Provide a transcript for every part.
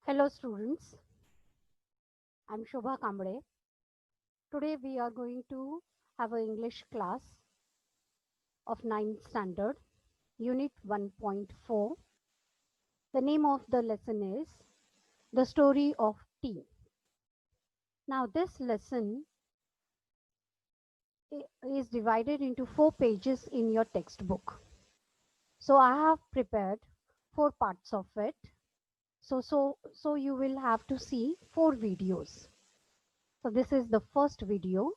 Hello students, I'm Shobha Kamble. Today we are going to have an English class of 9th standard, unit 1.4. The name of the lesson is The Story of Tea. Now this lesson is divided into 4 pages in your textbook. So I have prepared 4 parts of it. So you will have to see 4 videos. So this is the first video.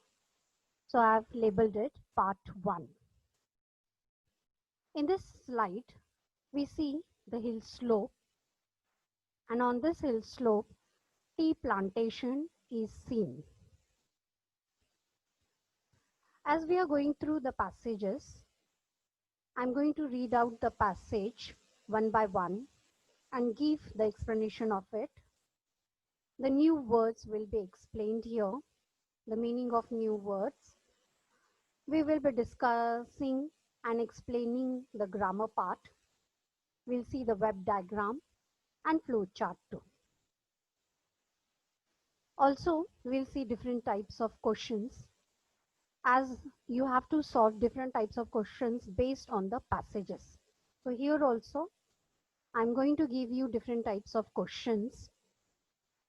So I have labeled it part 1. In this slide, we see the hill slope, and on this hill slope, tea plantation is seen. As we are going through the passages, I'm going to read out the passage one by one and give the explanation of it. The new words will be explained here, the meaning of new words. We will be discussing and explaining the grammar part. We'll see the web diagram and flow chart too. Also, we'll see different types of questions, as you have to solve different types of questions based on the passages. So here also, I'm going to give you different types of questions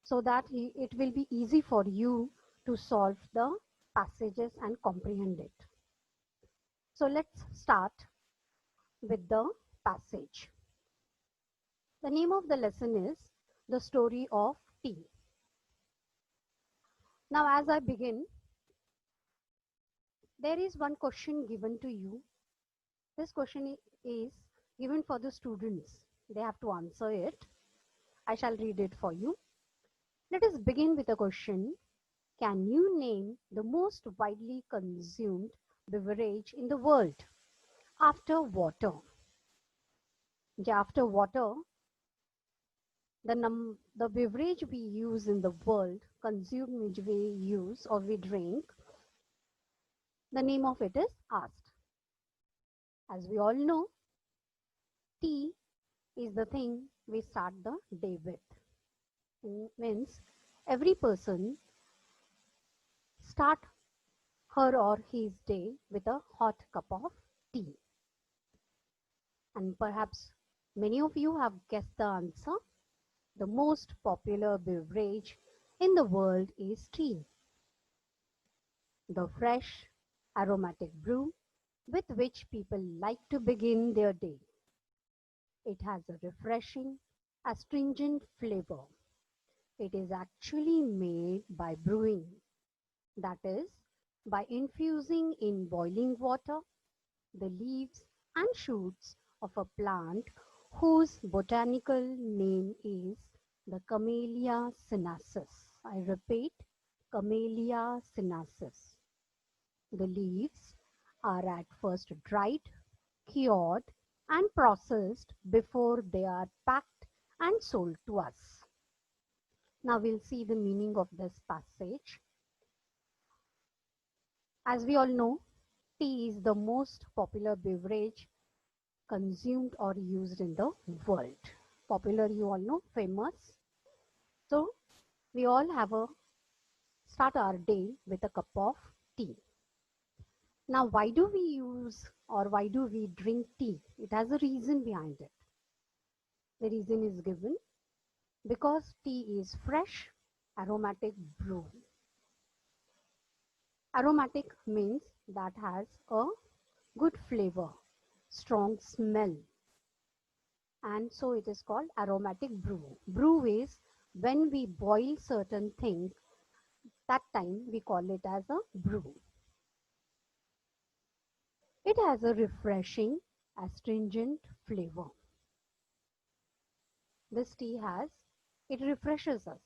so that it will be easy for you to solve the passages and comprehend it. So let's start with the passage. The name of the lesson is The Story of Tea. Now, as I begin, there is one question given to you. This question is given for the students. They have to answer it. I shall read it for you. Let us begin with a question. Can you name the most widely consumed beverage in the world after water? After water, the beverage we use in the world, consume, which we use or we drink, the name of it is asked. As we all know, tea is the thing we start the day with. It means every person start her or his day with a hot cup of tea. And perhaps many of you have guessed the answer. The most popular beverage in the world is tea. The fresh, aromatic brew with which people like to begin their day. It has a refreshing, astringent flavor. It is actually made by brewing, that is, by infusing in boiling water the leaves and shoots of a plant whose botanical name is the Camellia sinensis. I repeat, Camellia sinensis. The leaves are at first dried, cured, and processed before they are packed and sold to us. Now we'll see the meaning of this passage. As we all know, tea is the most popular beverage consumed or used in the world. Popular, you all know, famous. So we all have a start our day with a cup of tea. Now, why do we use or why do we drink tea? It has a reason behind it. The reason is given because tea is fresh, aromatic brew. Aromatic means that has a good flavor, strong smell, and so it is called aromatic brew. Brew is when we boil certain things, that time we call it as a brew. It has a refreshing, astringent flavor. This tea it refreshes us.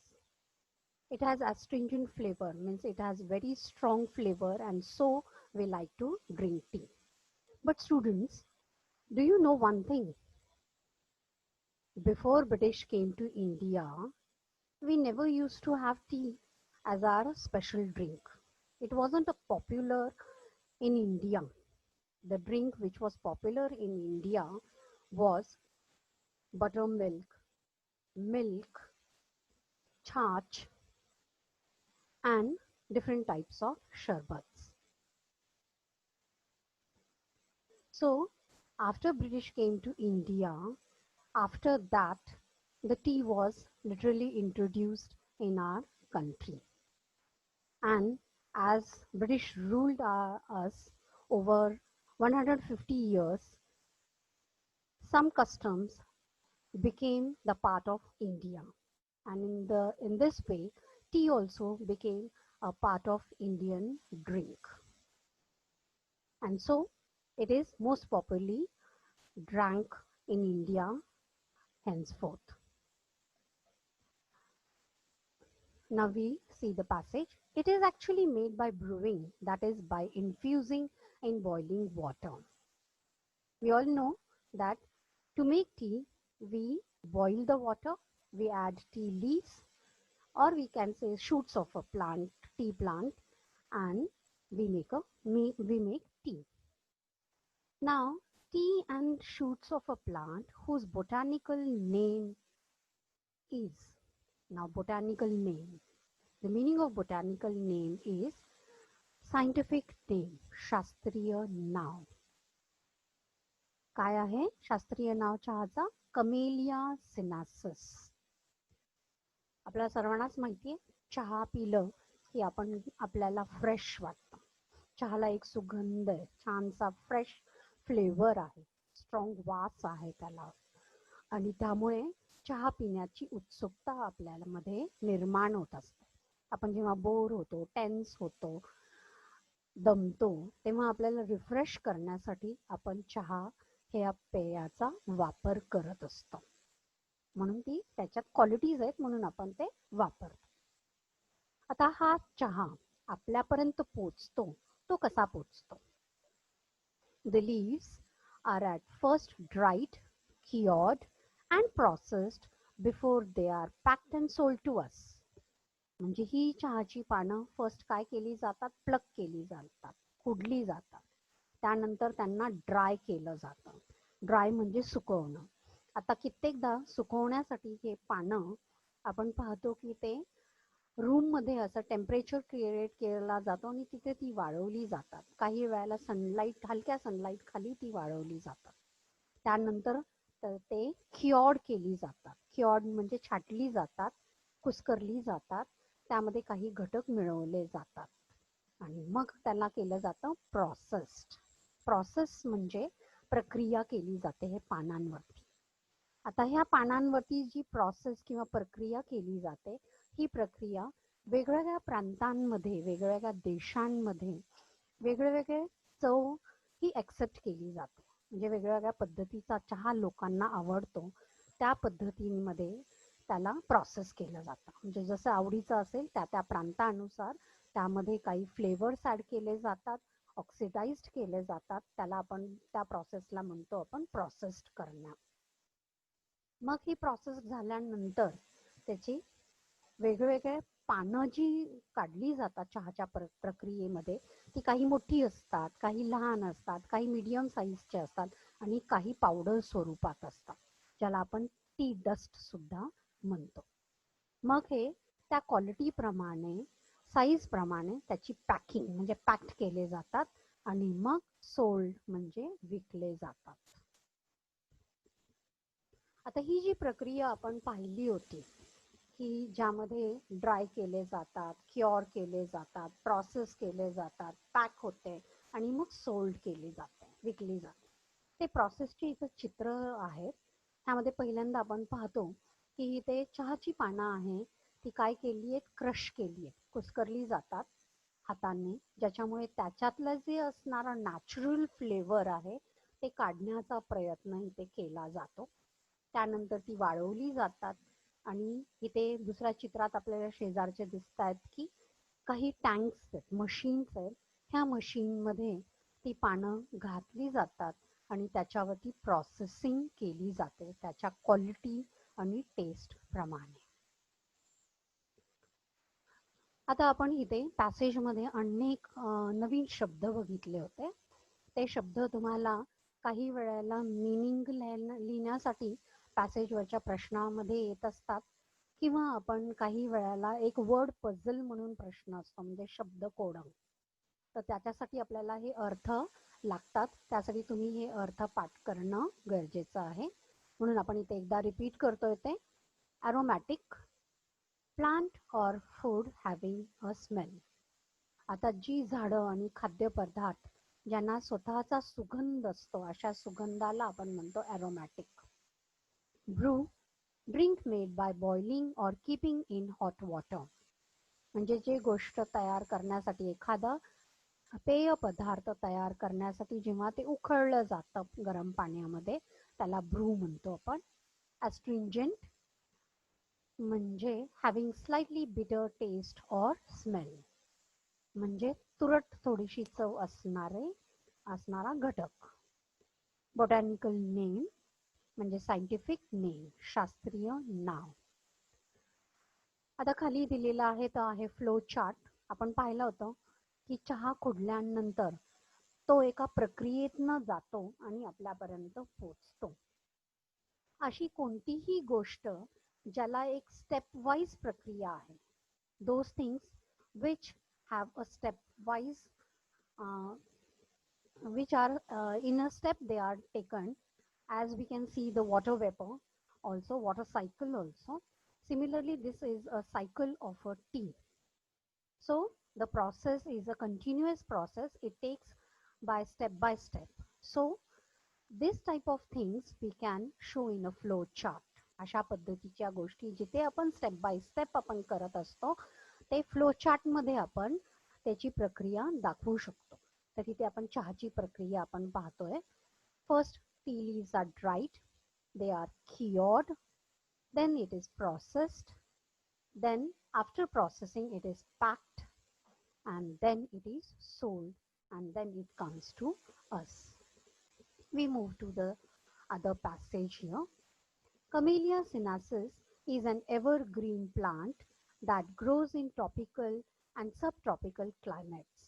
It has astringent flavor, means it has very strong flavor, and so we like to drink tea. But students, do you know one thing? Before British came to India, we never used to have tea as our special drink. It wasn't a popular in India. The drink which was popular in India was buttermilk, milk, chach, and different types of sharbats. So after British came to India, after that the tea was literally introduced in our country. And as British ruled us over 150 years, some customs became the part of India. And in this way, tea also became a part of Indian drink. And so it is most popularly drank in India henceforth. Now we see the passage. It is actually made by brewing, that is by infusing in boiling water. We all know that to make tea, we boil the water, we add tea leaves, or we can say shoots of a plant, tea plant, and we make tea. Now, tea and shoots of a plant whose botanical name is, now botanical name. The meaning of botanical name is scientific name, शास्त्रीय नाव. काय आहे शास्त्रीय नाव चहाचा? Camellia सिनासिस. आपल्याला सर्वांनाच माहिती आहे, चहा पिलं की आपल्याला फ्रेश वाटतं. चहाला एक सुगंध आहे, छानसा फ्रेश फ्लेवर आहे, स्ट्रॉंग वास आहे त्याला, आणि त्यामुळे चहा पिण्याची उत्सुकता आपल्याला मध्ये निर्माण होत असते. आपण जेव्हा बोर होतो, टेन्स होतो, दमतो, तेव्हा आपल्याला रिफ्रेश करण्यासाठी आपण चहा या पेयाचा वापर करत असतो. म्हणून ती त्याच्यात क्वालिटीज आहेत म्हणून आपण ते वापरतो. आता हा चहा आपल्यापर्यंत पोचतो तो कसा पोचतो? The leaves are at first dried, cured and processed before they are packed and sold to us. म्हणजे ही चहाची पानं फर्स्ट काय केली जातात? प्लक केली जातात, खुडली जातात. त्यानंतर त्यांना ड्राय केलं जातं. ड्राय म्हणजे सुकवणं. आता कित्येकदा सुकवण्यासाठी हे पानं आपण पाहतो की ते रूममध्ये असं टेम्परेचर क्रिएट केला जातो आणि तिथे ती वाळवली जातात. काही वेळेला सनलाईट, हलक्या सनलाईट खाली ती वाळवली जातात. त्यानंतर ते क्युअर्ड केली जातात. क्युअर्ड म्हणजे छाटली जातात, कुस्करली जातात, त्यामध्ये काही घटक मिळवले जातात आणि मग त्याला केलं जातं प्रोसेस्ड. प्रोसेस म्हणजे प्रक्रिया केली जाते हे पानांवरती. आता ह्या पानांवरती जी प्रोसेस किंवा प्रक्रिया केली जाते, ही प्रक्रिया वेगवेगळ्या प्रांतांमध्ये, वेगवेगळ्या देशांमध्ये वेगवेगळे चव ही एक्सेप्ट केली जाते. म्हणजे वेगवेगळ्या पद्धतीचा चहा लोकांना आवडतो त्या पद्धतीमध्ये त्याला प्रोसेस केलं जातं. म्हणजे जसं आवडीचं असेल त्या प्रांतानुसार त्यामध्ये काही फ्लेवर्स ॲड केले जातात, ऑक्सिडाइज्ड केले जातात. त्याला आपण त्या प्रोसेसला म्हणतो आपण प्रोसेस्ड करणं. मग ही प्रोसेस झाल्यानंतर त्याची वेगवेगळे पानं जी काढली जातात चहाच्या प्रक्रियेमध्ये, ती काही मोठी असतात, काही लहान असतात, काही मीडियम साईजचे असतात आणि काही पावडर स्वरूपात असतात, ज्याला आपण टी डस्ट सुद्धा म्हणतो. मग हे त्या क्वालिटीप्रमाणे, साईजप्रमाणे त्याची पॅकिंग म्हणजे पॅक्ड केले जातात आणि मग सोल्ड म्हणजे विकले जातात. आता ही जी प्रक्रिया आपण पाहिली होती की ज्यामध्ये ड्राय केले जातात, क्युअर केले जातात, प्रोसेस केले जातात, पॅक होते आणि मग सोल्ड केली जाते, विकली जाते. ते प्रोसेसची इथं चित्र आहेत. त्यामध्ये पहिल्यांदा आपण पाहतो की ते चहाची पानं आहे ती काय केली आहेत? क्रश केली आहेत, कुस्करली जातात हाताने, ज्याच्यामुळे त्याच्यातलं जे असणारा नॅचरल फ्लेवर आहे ते काढण्याचा प्रयत्न इथे केला जातो. त्यानंतर ती वाळवली जातात आणि इथे दुसऱ्या चित्रात आपल्याला शेजारचे दिसत आहेत की काही टँक्स आहेत, मशीन्स आहेत. ह्या मशीनमध्ये ती पानं घातली जातात आणि त्याच्यावरती प्रोसेसिंग केली जाते त्याच्या क्वालिटी आणि टेस्ट प्रमाणे. आता आपण इथे पॅसेजमध्ये अनेक नवीन शब्द बघितले होते. ते शब्द तुम्हाला काही वेळेला मिनिंग लिहिण्यासाठी पॅसेजवरच्या प्रश्नामध्ये येत असतात. किंवा आपण काही वेळेला एक वर्ड पझल म्हणून प्रश्न असतो, म्हणजे शब्द कोडं. तर त्याच्यासाठी आपल्याला हे अर्थ लागतात. त्यासाठी तुम्ही हे अर्थ पाठ करणं गरजेचं आहे. म्हणून आपण इथे एकदा रिपीट करतोय ते. Aromatic, plant or food having a smell. आता जी झाडं आणि खाद्यपदार्थ ज्यांना स्वतःचा सुगंध असतो, अशा सुगंधाला आपण म्हणतो aromatic. Brew, drink made by boiling or keeping in hot water. म्हणजे जे गोष्ट तयार करण्यासाठी, एखादा पेय पदार्थ तयार करण्यासाठी जेव्हा ते उकळलं जातं गरम पाण्यामध्ये, त्याला ब्रू म्हणतो आपण. ॲस्ट्रिंजंट म्हणजे having slightly bitter taste or smell, म्हणजे तुरट थोडीशी चव असणारा घटक. बॉटॅनिकल नेम म्हणजे सायंटिफिक नेम, शास्त्रीय नाव. आता खाली दिलेला आहे तो आहे फ्लो चार्ट. आपण पाहिलं होतं की चहा खोडल्यानंतर तो एका प्रक्रियेतनं जातो आणि आपल्यापर्यंत पोचतो. अशी कोणतीही गोष्ट ज्याला एक स्टेप वाईज प्रक्रिया आहे, those things which have a step wise which are in a step they are taken, as we can see the water vapor, also water cycle also. Similarly, this is a cycle of a tea. So the process is a continuous process. It takes by step. So this type of things we can show in a flow chart. अशा पद्धतीच्या गोष्टी जिथे आपण step by step आपण करत असतो, ते flow chart मध्ये आपण त्याची प्रक्रिया दाखवू शकतो. तर इथे आपण चहाची प्रक्रिया आपण पाहतोय. First, tea leaves are dried, they are cured, then it is processed, then after processing it is packed, and then it is sold, and then it comes to us. We move to the other passage here. Camellia sinensis is an evergreen plant that grows in tropical and subtropical climates.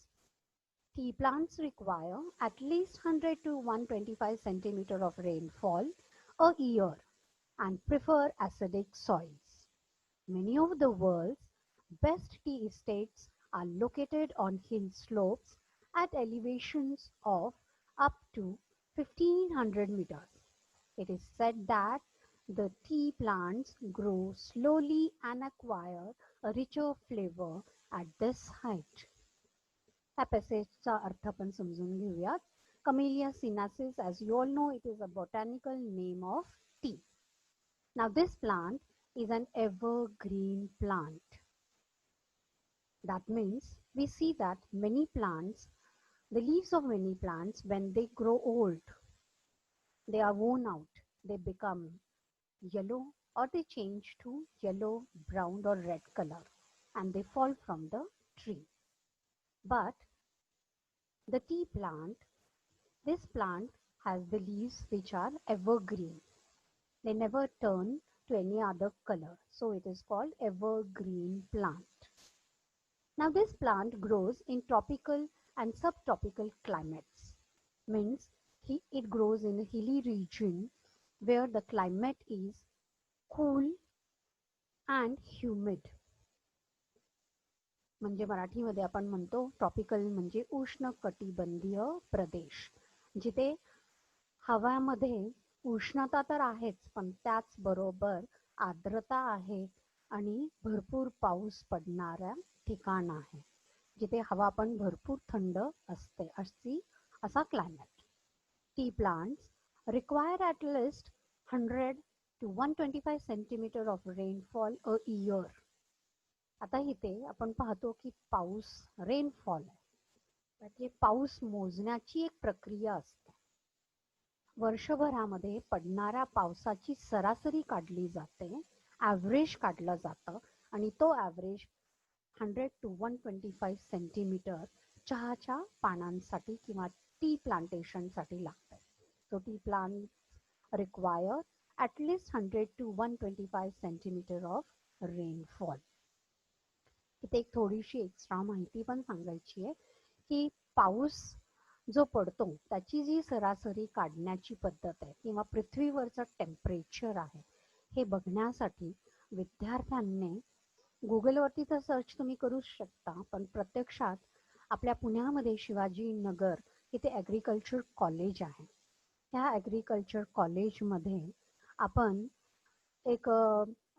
Tea plants require at least 100 to 125 centimeter of rainfall a year and prefer acidic soils. Many of the world's best tea estates are located on hill slopes at elevations of up to 1500 meters. It is said that the tea plants grow slowly and acquire a richer flavor at this height. ह्या पॅसेजचा अर्थ आपण समजून घेऊयात. Camellia sinensis, as you all know, it is a botanical name of tea. Now this plant is an evergreen plant. That means we see that many plants, the leaves of many plants, when they grow old, they are worn out, they become yellow or they change to yellow, brown or red color, and they fall from the tree. But the tea plant, this plant has the leaves which are evergreen. They never turn to any other color. So it is called evergreen plant. Now this plant grows in tropical and subtropical climates. Means it grows in a hilly region where the climate is cool and humid. म्हणजे मराठीमध्ये आपण म्हणतो tropical म्हणजे उष्ण कटिबंधीय प्रदेश, जिथे हवामध्ये उष्णता तर आहेच, पण त्याचबरोबर आर्द्रता आहे आणि भरपूर पाऊस पडणाऱ्या ठिकाण आहे, जिथे हवा पण भरपूर थंड असते, असा climate. T plants require at least 100 to 125 centimetre of rainfall a year. आता इथे आपण पाहतो की पाऊस, रेनफॉल आहे, ते पाऊस मोजण्याची एक प्रक्रिया असते. वर्षभरामध्ये पडणाऱ्या पावसाची सरासरी काढली जाते, ॲव्हरेज काढलं जातं, आणि तो ॲव्हरेज 100 to 125 सेंटीमीटर चहाच्या पानांसाठी किंवा टी प्लांटेशनसाठी लागतं. So tea plant require at least 100 to 125 centimetre of rainfall. इथे एक थोडीशी एक्स्ट्रा माहिती पण सांगायची आहे की पाऊस जो पडतो त्याची जी सरासरी काढण्याची पद्धत आहे किंवा पृथ्वीवरचं टेम्परेचर आहे हे बघण्यासाठी विद्यार्थ्यांनी गुगलवरती तर सर्च तुम्ही करू शकता, पण प्रत्यक्षात आपल्या पुण्यामध्ये शिवाजी नगर इथे ॲग्रिकल्चर कॉलेज आहे. त्या ॲग्रिकल्चर कॉलेजमध्ये आपण एक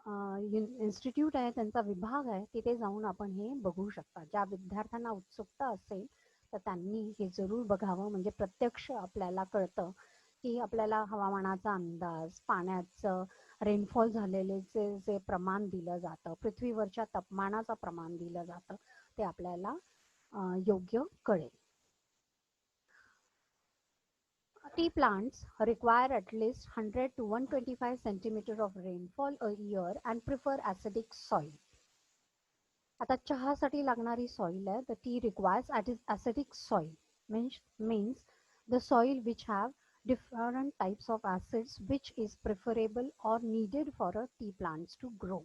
इन्स्टिट्यूट आहे, त्यांचा विभाग आहे, तिथे जाऊन आपण हे बघू शकता. ज्या विद्यार्थ्यांना उत्सुकता असेल तर त्यांनी हे जरूर बघावं, म्हणजे प्रत्यक्ष आपल्याला कळतं की आपल्याला हवामानाचा अंदाज, पाण्याचं रेनफॉल झालेले जे प्रमाण दिलं जातं, पृथ्वीवरच्या तापमानाचं प्रमाण दिलं जातं, ते आपल्याला योग्य कळेल. Tea plants require at least 100 to 125 centimeter of rainfall a year and prefer acidic soil. आता चहासाठी लागणारी सॉइल आहे, the tea requires acidic soil, means the soil which have different types of acids which is preferable or needed for a tea plants to grow.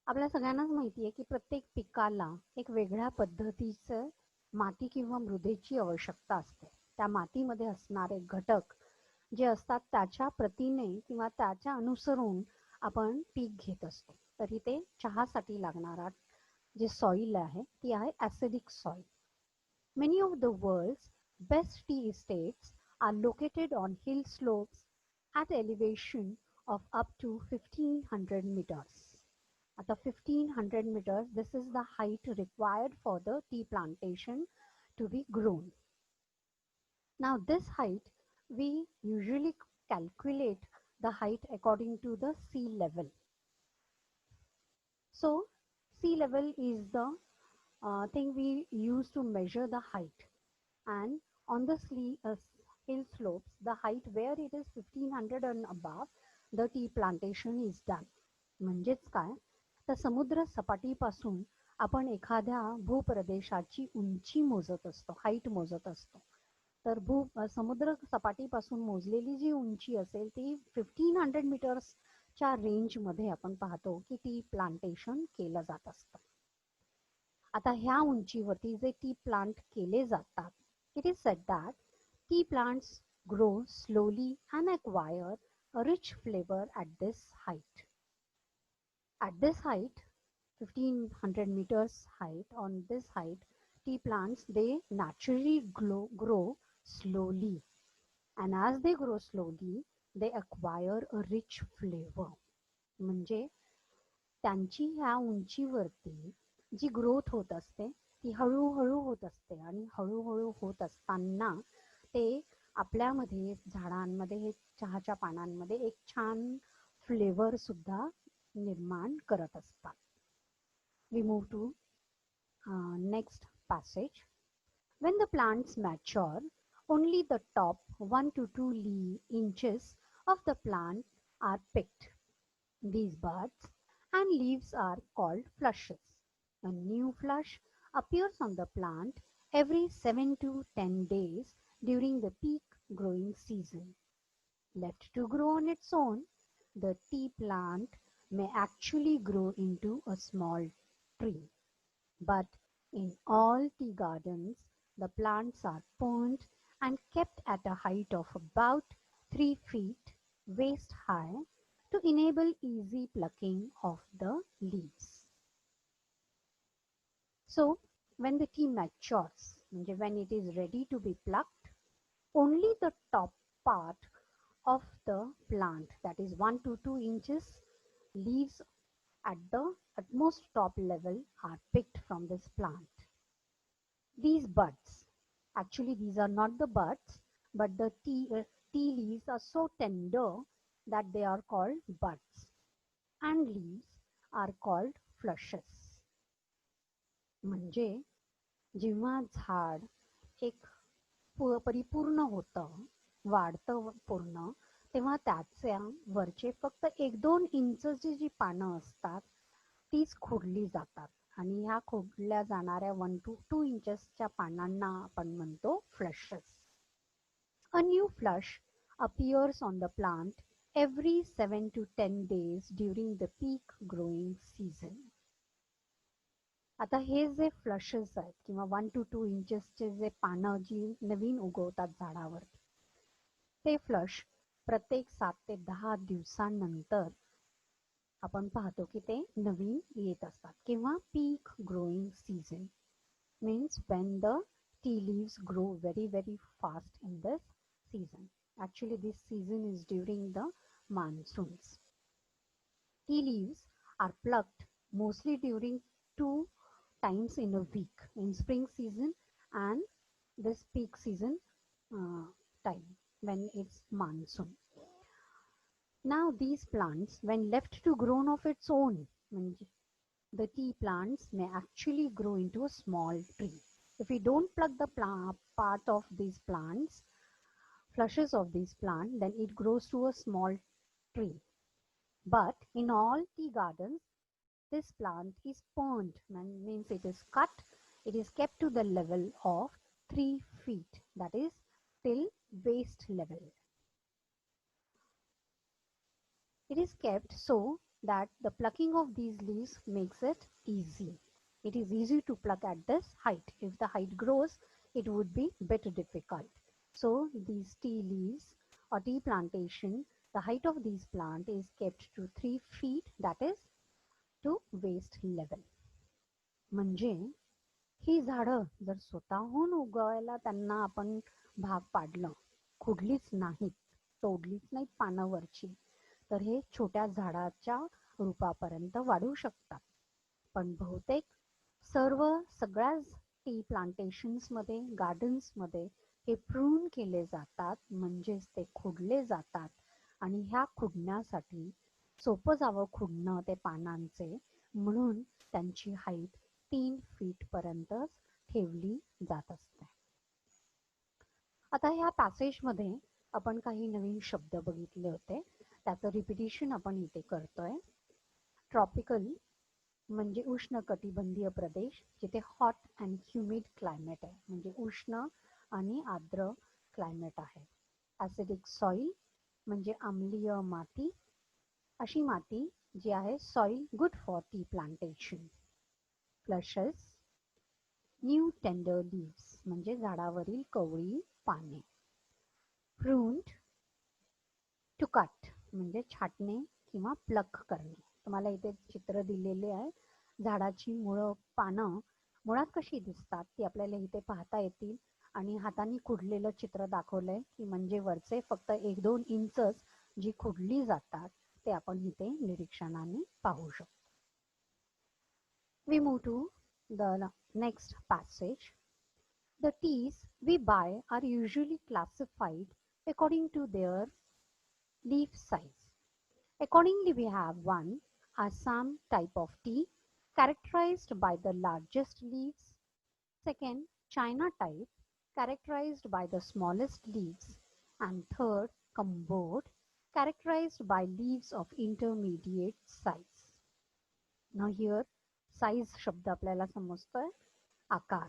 आपल्या सगळ्यांनाच माहिती आहे की प्रत्येक पिकाला एक वेगळ्या पद्धतीचं माती किंवा मृदेची आवश्यकता असते. त्या मातीमध्ये असणारे घटक जे असतात त्याच्या प्रतीने किंवा त्याच्या अनुसरून आपण पीक घेत असतो. तर इथे चहासाठी लागणारा जे सॉइल आहे ती आहे acidic soil. Many of the world's best tea estates are located on hill slopes at elevation of up to 1500 meters. At 1500 meters, this is the height required for the tea plantation to be grown. Now this height, we usually calculate the height according to the sea level. So sea level is the thing we use to measure the height, and on the hill slopes, the height where it is 1500 and above, the tea plantation is done. म्हणजेच काय, तर समुद्र सपाटीपासून आपण एखाद्या भूप्रदेशाची उंची मोजत असतो, height मोजत असतो. तर समुद्र सपाटीपासून मोजलेली जी उंची असेल ती 1500 मीटर्सच्या रेंजमध्ये आपण पाहतो की टी प्लांटेशन केलं जात असतं. आता ह्या उंचीवरती जे टी प्लांट केले जातात, it is said that T plants grow slowly and acquire a rich flavor at this height. At this height, 1500 meters height, on this height, tea plants, they naturally grow slowly. And as they grow slowly, they acquire a rich flavor. म्हणजे त्यांची ह्या उंचीवरती जी growth होत असते ती हळूहळू होत असते, आणि हळूहळू होत असताना ते आपल्यामध्ये झाडांमध्ये हे चहाच्या पानांमध्ये एक छान फ्लेवर सुद्धा निर्माण करत असतात. We move to next passage. When the plants mature, only the top 1 to 2 inches of the plant are picked. These buds and leaves are called flushes. A new flush appears on the plant every 7 to 10 days during the peak growing season. Left to grow on its own, the tea plant may actually grow into a small tree. But in all tea gardens, the plants are pruned and kept at a height of about 3 feet waist high to enable easy plucking of the leaves. So when the tea matures, when it is ready to be plucked, only the top part of the plant, that is 1 to 2 inches leaves at the utmost top level, are picked from this plant. These buds, actually these are not the buds, but the tea leaves are so tender that they are called buds, and leaves are called flushes. म्हणजे जेव्हा झाड एक परिपूर्ण होतं, वाढतं पूर्ण, तेव्हा त्याच्या वरचे फक्त 1-2 इंचची जी पानं असतात तीच खोडली जातात, आणि ह्या खोडल्या जाणाऱ्या 1 to 2 इंचेसच्या पानांना आपण म्हणतो flushes. A new flush appears on the plant every 7 to 10 days during the peak growing season. आता हे जे फ्लशेस आहेत किंवा 1 to 2 इंचेसचे जे पानं जी नवीन उगवतात झाडावर, ते फ्लश प्रत्येक 7 ते 10 दिवसांनंतर आपण पाहतो की ते नवीन येत असतात. किंवा peak growing season means when the tea leaves grow very fast in this season. Actually, this season is during the monsoons. Tea leaves are plucked mostly during two times in a week, in spring season and this peak season uh, time when it's monsoon. Now these plants, when left to grow of its own, the tea plants may actually grow into a small tree. If we don't pluck the part of these plants, flushes of these plant, then it grows to a small tree. But in all tea gardens, this plant is purned, means it is cut, it is kept to the level of 3 feet, that is till waist level. It is kept so that the plucking of these leaves makes it easy. It is easy to pluck at this height. If the height grows, it would be bit difficult. So these tea leaves or tea plantation, the height of these plant is kept to 3 feet, that is to waist level. म्हणजे ही झाडं जर स्वतःहून उगवायला त्यांना आपण भाग पाडलं, खुडलीच नाहीत, तोडलीच नाहीत पानावरची, तर हे छोट्या झाडाच्या रूपापर्यंत वाढू शकतात. पण बहुतेक सगळ्याच टी प्लांटेशन्समध्ये, गार्डन्समध्ये हे प्रून केले जातात, म्हणजेच ते खुडले जातात. आणि ह्या खुडण्यासाठी सोपं जावं खुडणं ते पानांचे, म्हणून त्यांची हाईट 3 फीट पर्यंतच ठेवली जात असते. आता ह्या पॅसेजमध्ये आपण काही नवीन शब्द बघितले होते, त्याचं रिपिटिशन आपण इथे करतोय. ट्रॉपिकल म्हणजे उष्ण कटिबंधीय प्रदेश, जिथे हॉट अँड ह्युमिड क्लायमेट आहे, म्हणजे उष्ण आणि आर्द्र क्लायमेट आहे. ॲसिडिक सॉइल म्हणजे आम्लीय माती, अशी माती जी आहे soil good for tea plantation. Flushes, new tender leaves म्हणजे झाडावरील कवळी पाने. प्रून्ड, टू कट म्हणजे छाटणे किंवा प्लक करणे. तुम्हाला इथे चित्र दिलेले आहे. झाडाची पानं मुळात कशी दिसतात ती आपल्याला इथे पाहता येतील. आणि हाताने खुडलेलं चित्र दाखवलंय की म्हणजे वरचे फक्त 1-2 इंचच जी खुडली जातात ते आपण इथे निरीक्षणाने पाहू शकतो. We move to the next passage. The teas we buy are usually classified according to their leaf size. Accordingly, we have 1. Assam type of tea characterized by the largest leaves. 2nd, China type characterized by the smallest leaves. And 3rd, Cambodge characterized by leaves of intermediate size. Now here size शब्द आपल्याला समजतोय, आकार.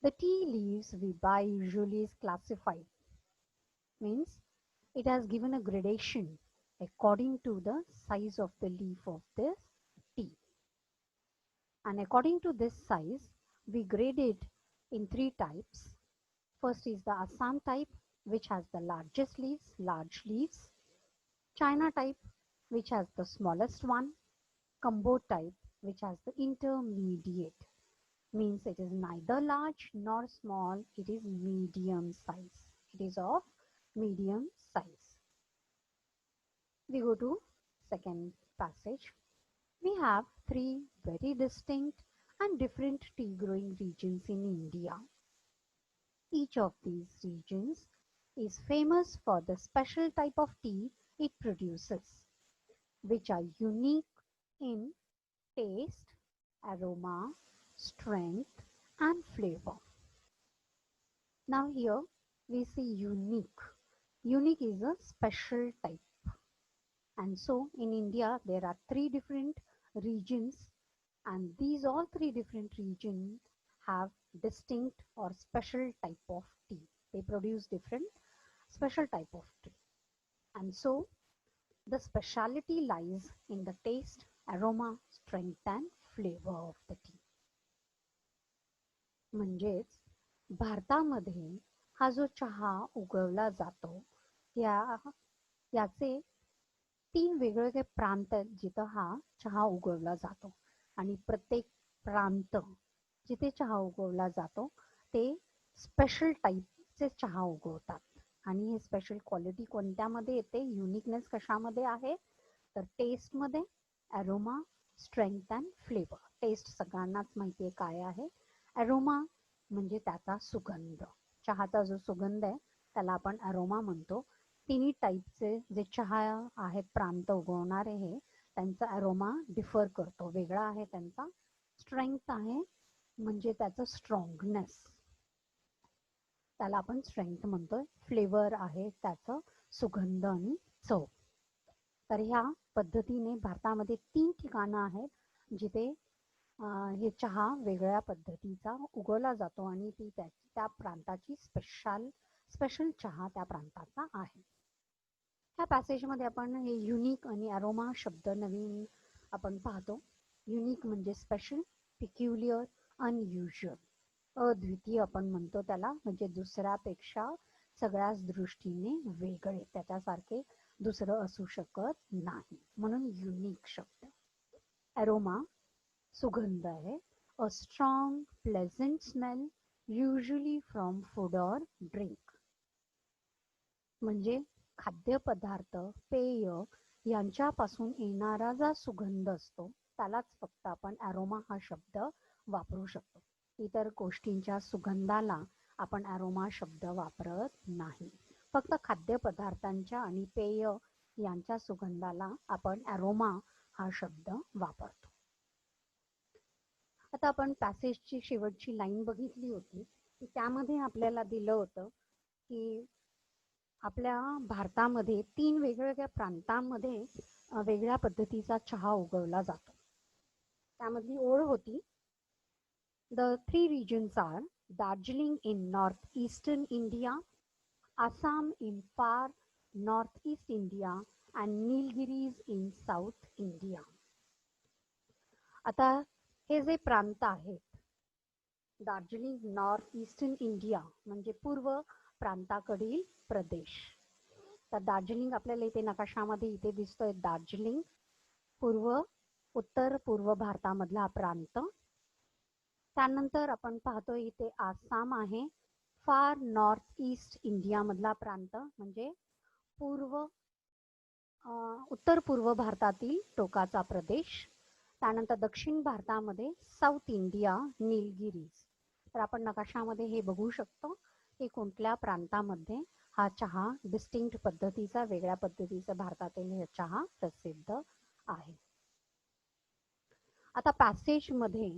The tea leaves we buy usually is classified, means it has given a gradation according to the size of the leaf of this tea. And according to this size, we grade it in 3 types. First is the Assam type, which has the largest leaves, large leaves. China type, which has the smallest one. Cambodge type, which has the intermediate, means it is neither large nor small, it is medium size. It is of medium size. We go to second passage. We have 3 very distinct and different tea growing regions in India. Each of these regions is famous for the special type of tea it produces, which are unique in taste, aroma, strength, and flavor. Now here we see unique. Unique is a special type. And so in India there are 3 different regions, and these all 3 different regions have distinct or special type of tea. They produce different special type of tea. And so the speciality lies in the taste, aroma, strength and flavor of the tea. म्हणजेच भारतामध्ये हा जो चहा उगवला जातो याचे 3 वेगवेगळे प्रांत आहेत जिथं हा चहा उगवला जातो आणि प्रत्येक प्रांत जिथे चहा उगवला जातो ते स्पेशल टाईपचे चहा उगवतात. आणि हे स्पेशल क्वालिटी कोणत्यामध्ये येते, युनिकनेस कशामध्ये आहे, तर टेस्टमध्ये, aroma, strength and flavour. Taste सगळ्यांनाच माहिती आहे काय आहे. अरोमा म्हणजे त्याचा सुगंध. चहाचा जो सुगंध आहे त्याला आपण अरोमा म्हणतो. तिन्ही टाईपचे जे चहा आहेत प्रांत उगवणारे हे त्यांचा अरोमा डिफर करतो, वेगळा आहे त्यांचा. स्ट्रेंथ आहे म्हणजे त्याचं स्ट्रॉंगनेस, त्याला आपण स्ट्रेंथ म्हणतोय. फ्लेवर आहे त्याचं सुगंध आणि चव. तर ह्या पद्धतीने भारतामध्ये 3 ठिकाणं आहेत जिथे हे चहा वेगळ्या पद्धतीचा उगवला जातो आणि ती त्या प्रांताची स्पेशल चहा त्या प्रांताचा आहे. ह्या पॅसेजमध्ये आपण हे युनिक आणि अरोमा शब्द नवीन आपण पाहतो. युनिक म्हणजे स्पेशल, पिक्युलियर, अनयुजुअल, अद्वितीय आपण म्हणतो त्याला, म्हणजे दुसऱ्यापेक्षा सगळ्याच दृष्टीने वेगळे, त्याच्यासारखे दुसरं असू शकत नाही, म्हणून युनिक शब्द. अरोमा सुगंध आहे. A strong pleasant smell usually from food or drink. म्हणजे खाद्यपदार्थ, पेय यांच्यापासून येणारा जो सुगंध असतो त्यालाच फक्त आपण अरोमा हा शब्द वापरू शकतो. इतर गोष्टींच्या सुगंधाला आपण अरोमा शब्द वापरत नाही. फक्त खाद्यपदार्थांच्या आणि पेय यांच्या सुगंधाला आपण अरोमा हा शब्द वापरतो. आता आपण पॅसेजची शेवटची लाईन बघितली होती, त्यामध्ये आपल्याला दिलं होतं की आपल्या भारतामध्ये 3 वेगवेगळ्या प्रांतांमध्ये वेगळ्या पद्धतीचा चहा उगवला जातो. त्यामधली ओळ होती, The 3 regions are Darjeeling in northeastern India, Assam in far northeast India and Nilgiris in south India. आता हे जे प्रांत आहेत, दार्जिलिंग नॉर्थ ईस्टर्न इंडिया म्हणजे पूर्व प्रांताकडील प्रदेश. तर दार्जिलिंग आपल्याला इथे नकाशामध्ये इथे दिसतोय, दार्जिलिंग उत्तर पूर्व भारतामधला प्रांत. त्यानंतर आपण पाहतोय इथे आसाम आहे, फार नॉर्थ ईस्ट इंडिया मधला प्रांत म्हणजे उत्तर पूर्व भारतातील टोकाचा प्रदेश. त्यानंतर दक्षिण भारतामध्ये साऊथ इंडिया, नीलगिरीज. तर आपण नकाशामध्ये हे बघू शकतो की कोणत्या प्रांतामध्ये हा चहा डिस्टिंक्ट पद्धतीचा, वेगळ्या पद्धतीचा भारतातील हे चहा प्रसिद्ध आहे. आता पॅसेजमध्ये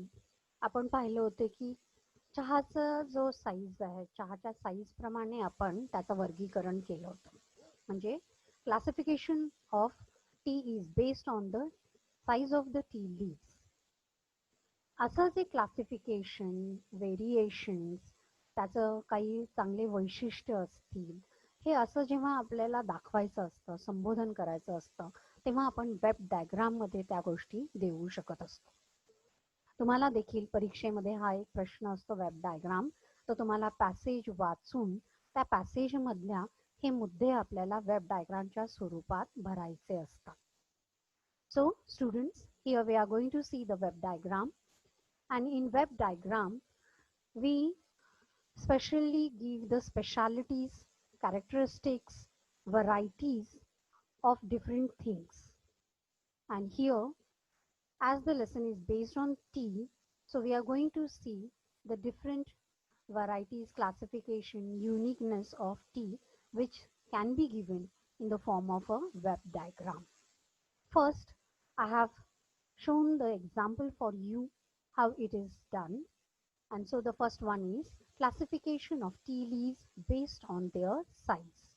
आपण पाहिलं होते की चहाचा जो साईज आहे, चहाच्या साईज प्रमाणे आपण त्याचं वर्गीकरण केलं होतं. म्हणजे classification of T is based on the size of the tea leaves. असं जे क्लासिफिकेशन, व्हेरिएशन्स, त्याचं काही चांगले वैशिष्ट्य असतील, हे असं जेव्हा आपल्याला दाखवायचं असतं, संबोधन करायचं असतं, तेव्हा आपण वेब डायग्राममध्ये त्या गोष्टी देऊ शकत असतो. तुम्हाला देखील परीक्षेमध्ये हा एक प्रश्न असतो वेब डायग्राम, तर तुम्हाला पॅसेज वाचून त्या पॅसेज मधल्या हे मुद्दे आपल्याला वेब डायग्रामच्या स्वरूपात भरायचे असतात. So students, here we are going to see the web diagram, and in web diagram we specially give the specialities, characteristics, varieties of different things. And here, as the lesson is based on tea, so we are going to see the different varieties, classification, uniqueness of tea which can be given in the form of a web diagram. First, I have shown the example for you how it is done. And so the first one is classification of tea leaves based on their size.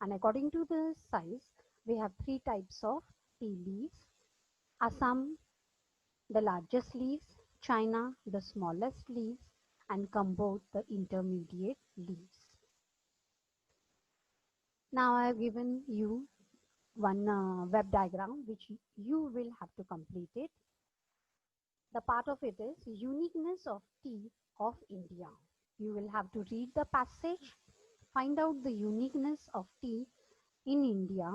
And according to the size, we have 3 types of tea leaves. Assam, the largest leaves, China, the smallest leaves, and Cambodia, the intermediate leaves. Now I have given you one web diagram which you will have to complete it. The part of it is uniqueness of tea of India. You will have to read the passage, find out the uniqueness of tea in India,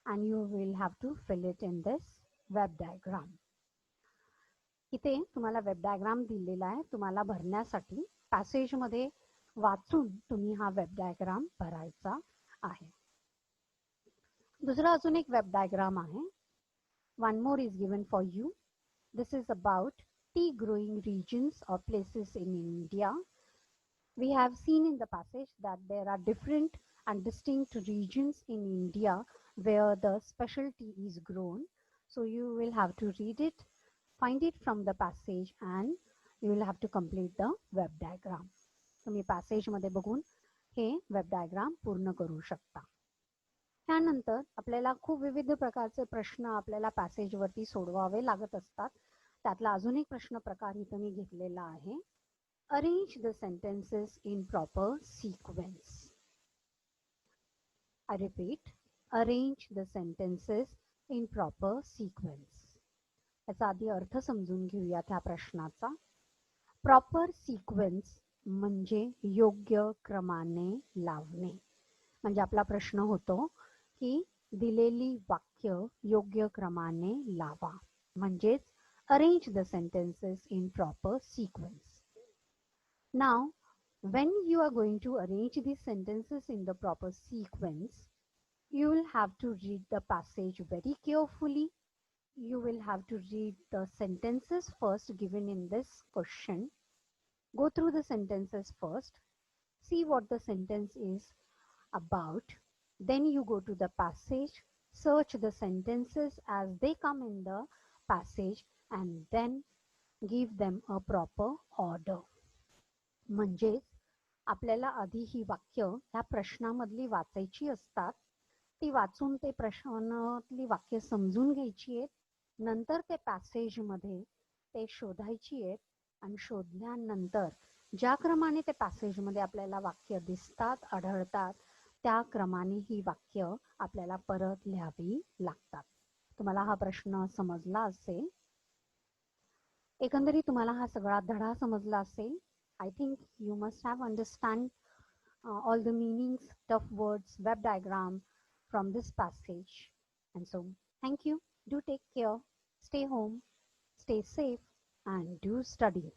and you will have to fill it in this web diagram. इथे तुम्हाला web diagram दिलेला आहे तुम्हाला भरण्यासाठी. पॅसेजमध्ये वाचून तुम्ही हा web diagram भरायचा आहे. दुसरा अजून एक वेब डायग्राम आहे. One more is given for you. This is about tea growing regions or places in India. We have seen in the passage that there are different and distinct regions in India where the specialty is grown. So you will have to read it, find it from the passage, and you will have to complete the web diagram. तुम्ही passage मध्ये बघून हे web diagram पूर्ण करू शकता. त्यानंतर आपल्याला खूप विविध प्रकारचे प्रश्न आपल्याला पॅसेजवरती सोडवावे लागत असतात. त्यातला अजून एक प्रश्न प्रकार इथं मी घेतलेला आहे. Arrange the sentences in proper sequence. I repeat, arrange the sentences in proper sequence. याचा आधी अर्थ समजून घेऊया त्या प्रश्नाचा. प्रॉपर सिक्वेन्स म्हणजे योग्य क्रमाने लावणे. म्हणजे आपला प्रश्न होतो की दिलेली वाक्य योग्य क्रमाने लावा, म्हणजेच arrange the sentences in proper sequence. Now when you are going to arrange these sentences in the proper sequence, you will have to read the passage very carefully. You will have to read the sentences first given in this question. Go through the sentences first, see what the sentence is about. Then you go to the passage, search the sentences as they come in the passage, and then give them a proper order. म्हणजेच आपल्याला आधी ही वाक्य ह्या प्रश्नामधली वाचायची असतात. ती वाचून ते प्रश्नातली वाक्य समजून घ्यायची आहेत. नंतर ते पॅसेजमध्ये ते शोधायची आहेत आणि शोधल्यानंतर ज्या क्रमाने ते पॅसेजमध्ये आपल्याला वाक्य दिसतात, आढळतात, त्या क्रमाने ही वाक्य आपल्याला परत लिहावी लागतात. तुम्हाला हा प्रश्न समजला असेल. एकंदरीत तुम्हाला हा सगळा धडा समजला असेल. I think you must have understand all the meanings, tough words, web diagram from this passage. And so, thank you. Do take care. Stay home. Stay safe and do study.